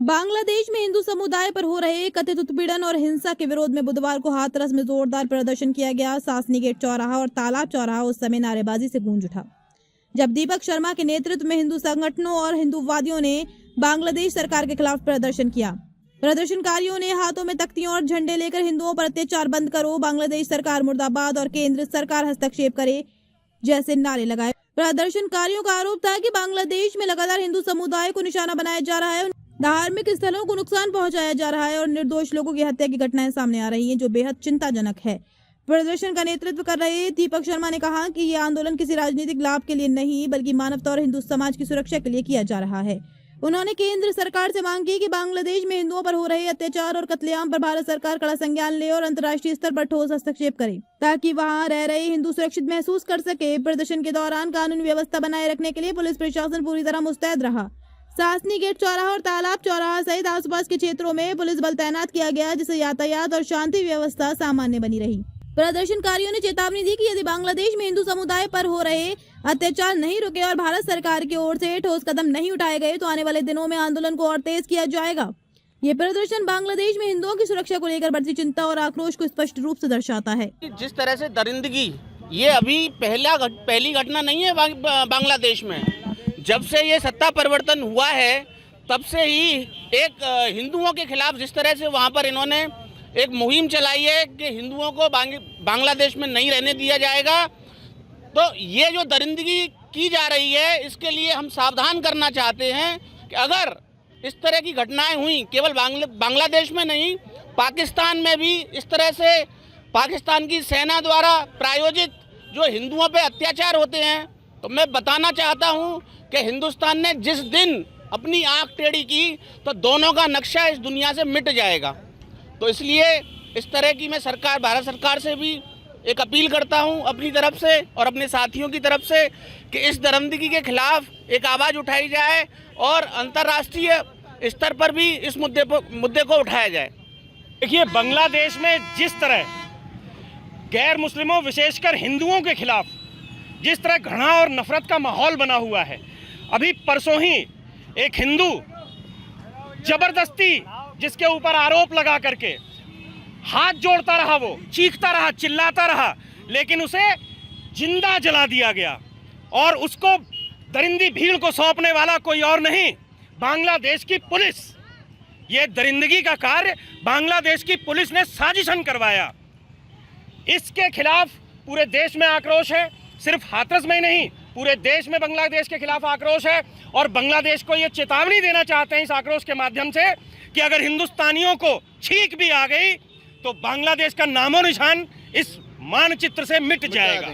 बांग्लादेश में हिंदू समुदाय पर हो रहे कथित उत्पीड़न और हिंसा के विरोध में बुधवार को हाथरस में जोरदार प्रदर्शन किया गया। सासनी गेट चौराहा और तालाब चौराहा उस समय नारेबाजी से गूंज उठा, जब दीपक शर्मा के नेतृत्व में हिंदू संगठनों और हिंदूवादियों ने बांग्लादेश सरकार के खिलाफ प्रदर्शन किया। प्रदर्शनकारियों ने हाथों में तख्तियां और झंडे लेकर हिंदुओं पर अत्याचार बंद करो, बांग्लादेश सरकार मुर्दाबाद और केंद्र सरकार हस्तक्षेप करे जैसे नारे लगाए। प्रदर्शनकारियों का आरोप था कि बांग्लादेश में लगातार हिंदू समुदाय को निशाना बनाया जा रहा है, धार्मिक स्थलों को नुकसान पहुंचाया जा रहा है और निर्दोष लोगों की हत्या की घटनाएं सामने आ रही हैं, जो बेहद चिंताजनक है। प्रदर्शन का नेतृत्व कर रहे दीपक शर्मा ने कहा कि यह आंदोलन किसी राजनीतिक लाभ के लिए नहीं, बल्कि मानवता और हिंदू समाज की सुरक्षा के लिए किया जा रहा है। उन्होंने केंद्र सरकार से मांग की कि बांग्लादेश में हिंदुओं पर हो रहे अत्याचार और कत्लेआम पर भारत सरकार कड़ा संज्ञान ले और अंतर्राष्ट्रीय स्तर पर ठोस हस्तक्षेप करे, ताकि वहां रह रहे हिंदू सुरक्षित महसूस कर सके। प्रदर्शन के दौरान कानून व्यवस्था बनाए रखने के लिए पुलिस प्रशासन पूरी तरह मुस्तैद रहा। सासनी गेट चौराहा और तालाब चौराहा सहित आसपास के क्षेत्रों में पुलिस बल तैनात किया गया, जिससे यातायात और शांति व्यवस्था सामान्य बनी रही। प्रदर्शनकारियों ने चेतावनी दी कि यदि बांग्लादेश में हिंदू समुदाय पर हो रहे अत्याचार नहीं रुके और भारत सरकार की ओर से ठोस कदम नहीं उठाए गए, तो आने वाले दिनों में आंदोलन को और तेज किया जाएगा। ये प्रदर्शन बांग्लादेश में हिंदुओं की सुरक्षा को लेकर बढ़ती चिंता और आक्रोश को स्पष्ट रूप से दर्शाता है। जिस तरह से दरिंदगी, ये अभी पहली घटना नहीं है बांग्लादेश में। जब से ये सत्ता परिवर्तन हुआ है, तब से ही एक हिंदुओं के खिलाफ जिस तरह से वहाँ पर इन्होंने एक मुहिम चलाई है कि हिंदुओं को बांग्लादेश में नहीं रहने दिया जाएगा, तो ये जो दरिंदगी की जा रही है, इसके लिए हम सावधान करना चाहते हैं कि अगर इस तरह की घटनाएं हुई, केवल बांग्लादेश में नहीं, पाकिस्तान में भी इस तरह से पाकिस्तान की सेना द्वारा प्रायोजित जो हिंदुओं पे अत्याचार होते हैं, तो मैं बताना चाहता हूं कि हिंदुस्तान ने जिस दिन अपनी आंख टेढ़ी की, तो दोनों का नक्शा इस दुनिया से मिट जाएगा। तो इसलिए इस तरह की मैं भारत सरकार से भी एक अपील करता हूं अपनी तरफ से और अपने साथियों की तरफ से कि इस दरिंदगी के खिलाफ एक आवाज़ उठाई जाए और अंतर्राष्ट्रीय स्तर पर भी इस मुद्दे को उठाया जाए। देखिए, बांग्लादेश में जिस तरह गैर मुस्लिमों विशेषकर हिंदुओं के खिलाफ जिस तरह घृणा और नफरत का माहौल बना हुआ है, अभी परसों ही एक हिंदू जबरदस्ती जिसके ऊपर आरोप लगा करके हाथ जोड़ता रहा, वो चीखता रहा, चिल्लाता रहा, लेकिन उसे जिंदा जला दिया गया और उसको दरिंदी भीड़ को सौंपने वाला कोई और नहीं, बांग्लादेश की पुलिस। ये दरिंदगी का कार्य बांग्लादेश की पुलिस ने साजिशन करवाया। इसके खिलाफ पूरे देश में आक्रोश है, सिर्फ हाथरस में ही नहीं, पूरे देश में बांग्लादेश के खिलाफ आक्रोश है। और बांग्लादेश को ये चेतावनी देना चाहते हैं इस आक्रोश के माध्यम से कि अगर हिंदुस्तानियों को छींक भी आ गई, तो बांग्लादेश का नामो निशान इस मानचित्र से मिट जाएगा।